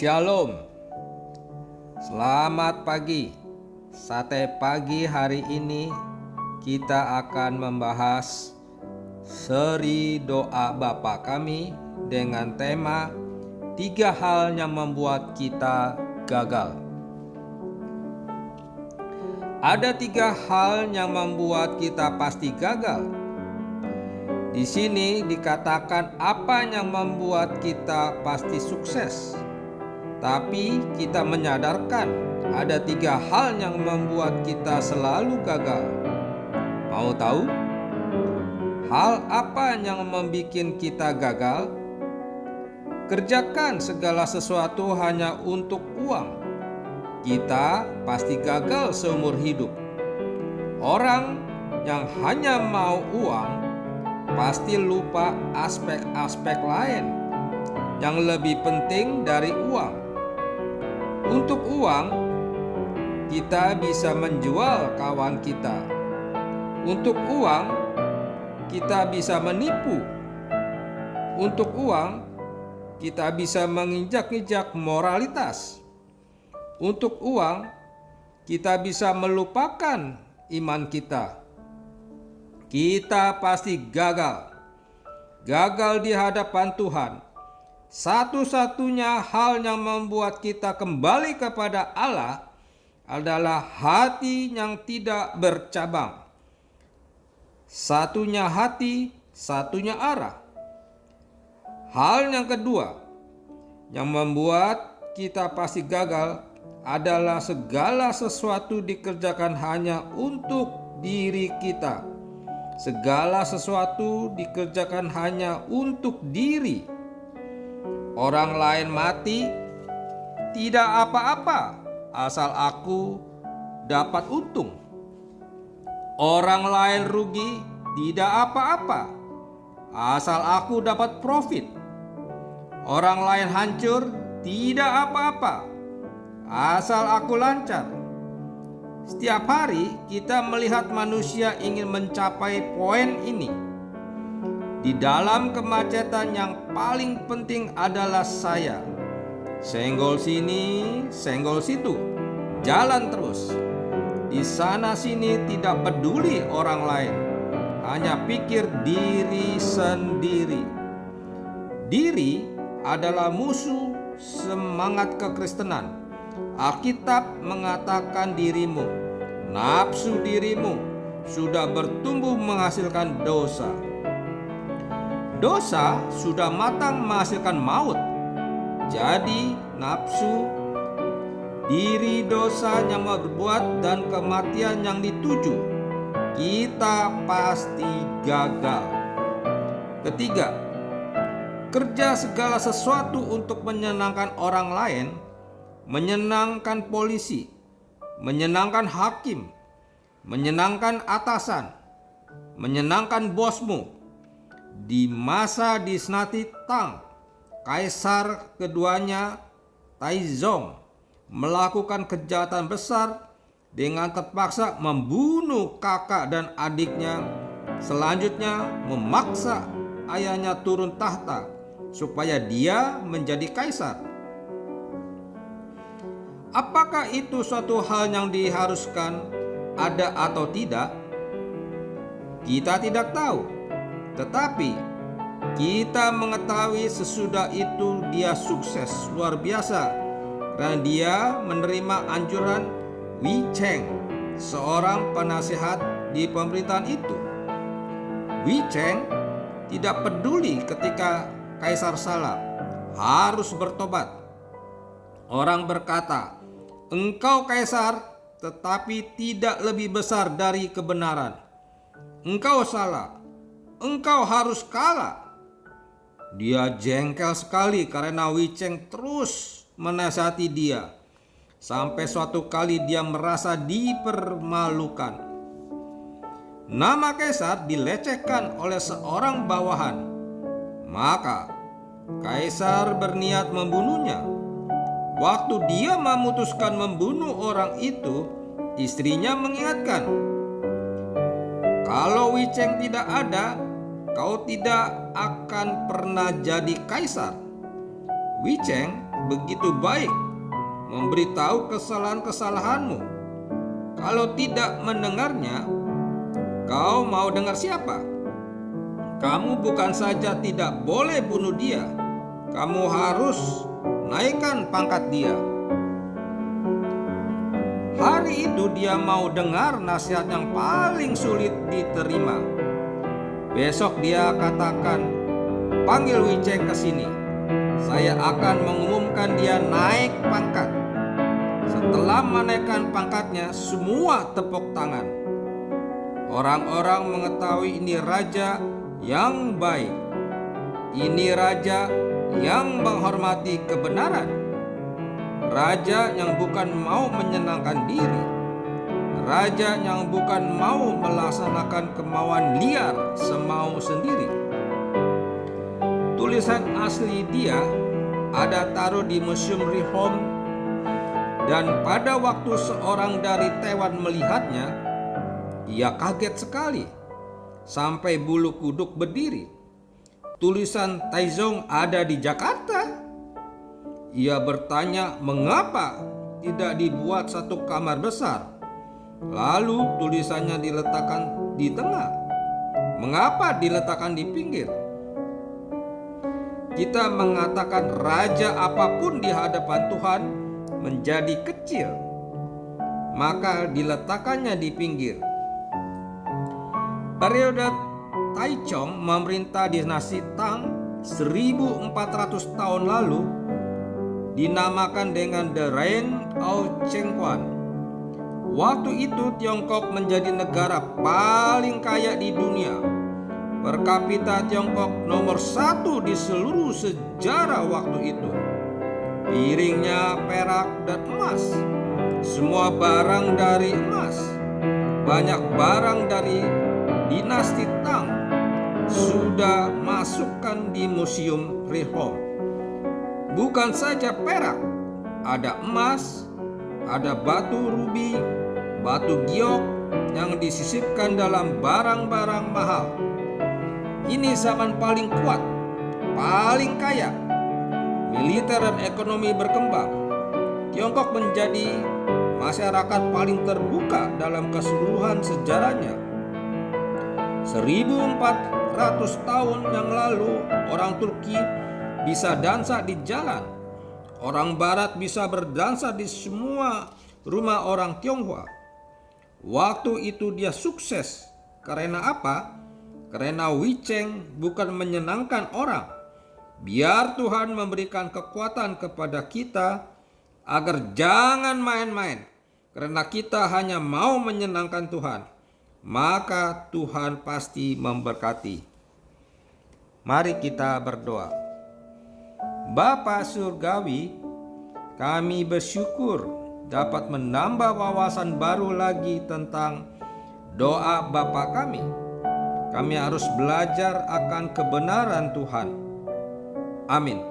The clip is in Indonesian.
Shalom, selamat pagi. Sate pagi hari ini kita akan membahas seri doa Bapa Kami dengan tema 3 hal yang membuat kita gagal. Ada 3 hal yang membuat kita pasti gagal. Di sini dikatakan apa yang membuat kita pasti sukses. Tapi kita menyadarkan ada 3 hal yang membuat kita selalu gagal. Mau tahu? Hal apa yang membuat kita gagal? Kerjakan segala sesuatu hanya untuk uang. Kita pasti gagal seumur hidup. Orang yang hanya mau uang pasti lupa aspek-aspek lain yang lebih penting dari uang. Untuk uang, kita bisa menjual kawan kita. Untuk uang, kita bisa menipu. Untuk uang, kita bisa menginjak-injak moralitas. Untuk uang, kita bisa melupakan iman kita. Kita pasti gagal. Gagal di hadapan Tuhan. Satu-satunya hal yang membuat kita kembali kepada Allah adalah hati yang tidak bercabang. Satunya hati, satunya arah. Hal yang kedua yang membuat kita pasti gagal adalah segala sesuatu dikerjakan hanya untuk diri kita. Segala sesuatu dikerjakan hanya untuk diri. Orang lain mati, tidak apa-apa, asal aku dapat untung. Orang lain rugi, tidak apa-apa, asal aku dapat profit. Orang lain hancur, tidak apa-apa, asal aku lancar. Setiap hari kita melihat manusia ingin mencapai poin ini. Di dalam kemacetan yang paling penting adalah saya. Senggol sini, senggol situ. Jalan terus. Di sana sini tidak peduli orang lain. Hanya pikir diri sendiri. Diri adalah musuh semangat kekristenan. Alkitab mengatakan dirimu, nafsu dirimu sudah bertumbuh menghasilkan dosa. Dosa sudah matang menghasilkan maut. Jadi nafsu diri dosa yang berbuat dan kematian yang dituju. Kita pasti gagal. Ketiga, kerja segala sesuatu untuk menyenangkan orang lain, menyenangkan polisi, menyenangkan hakim, menyenangkan atasan, menyenangkan bosmu. Di masa Dinasti Tang, Kaisar keduanya Taizong melakukan kejahatan besar dengan terpaksa membunuh kakak dan adiknya. Selanjutnya memaksa ayahnya turun tahta supaya dia menjadi kaisar. Apakah itu suatu hal yang diharuskan ada atau tidak? Kita tidak tahu. Tetapi kita mengetahui sesudah itu dia sukses luar biasa karena dia menerima anjuran Wei Cheng, seorang penasihat di pemerintahan itu. Wei Cheng tidak peduli ketika kaisar salah, harus bertobat. Orang berkata, "Engkau kaisar, tetapi tidak lebih besar dari kebenaran. Engkau salah. Engkau harus kalah." Dia jengkel sekali karena Wei Cheng terus menasihati dia. Sampai suatu kali dia merasa dipermalukan. Nama kaisar dilecehkan oleh seorang bawahan. Maka kaisar berniat membunuhnya. Waktu dia memutuskan membunuh orang itu, istrinya mengingatkan, "Kalau Wei Cheng tidak ada, kau tidak akan pernah jadi kaisar." Wei Cheng begitu baik memberitahu kesalahan-kesalahanmu. Kalau tidak mendengarnya, kau mau dengar siapa? Kamu bukan saja tidak boleh bunuh dia, kamu harus naikkan pangkat dia. Hari itu dia mau dengar nasihat yang paling sulit diterima. Besok dia katakan, panggil Wiceng ke sini. Saya akan mengumumkan dia naik pangkat. Setelah menaikkan pangkatnya, semua tepuk tangan. Orang-orang mengetahui ini raja yang baik. Ini raja yang menghormati kebenaran. Raja yang bukan mau menyenangkan diri. Raja yang bukan mau melaksanakan kemauan liar semau sendiri. Tulisan asli dia ada taruh di Museum Reform, dan pada waktu seorang dari Taiwan melihatnya, ia kaget sekali sampai bulu kuduk berdiri. Tulisan Taizong ada di Jakarta. Ia bertanya mengapa tidak dibuat satu kamar besar, lalu tulisannya diletakkan di tengah. Mengapa diletakkan di pinggir? Kita mengatakan raja apapun di hadapan Tuhan menjadi kecil, maka diletakkannya di pinggir. Periode Taichung memerintah dinasti Tang 1400 tahun lalu dinamakan dengan The Reign of Chengguan. Waktu itu Tiongkok menjadi negara paling kaya di dunia. Per kapita Tiongkok nomor 1 di seluruh sejarah waktu itu. Piringnya perak dan emas. Semua barang dari emas. Banyak barang dari dinasti Tang sudah masukkan di Museum Reform. Bukan saja perak, ada emas, ada batu rubi, batu giok yang disisipkan dalam barang-barang mahal. Ini zaman paling kuat, paling kaya. Militer dan ekonomi berkembang. Tiongkok menjadi masyarakat paling terbuka dalam keseluruhan sejarahnya. 1400 tahun yang lalu orang Turki bisa dansa di jalan. Orang Barat bisa berdansa di semua rumah orang Tionghoa. Waktu itu dia sukses. Karena apa? Karena Wiceng bukan menyenangkan orang. Biar Tuhan memberikan kekuatan kepada kita agar jangan main-main. Karena kita hanya mau menyenangkan Tuhan, maka Tuhan pasti memberkati. Mari kita berdoa. Bapa Surgawi, kami bersyukur dapat menambah wawasan baru lagi tentang doa Bapa kami. Kami harus belajar akan kebenaran Tuhan. Amin.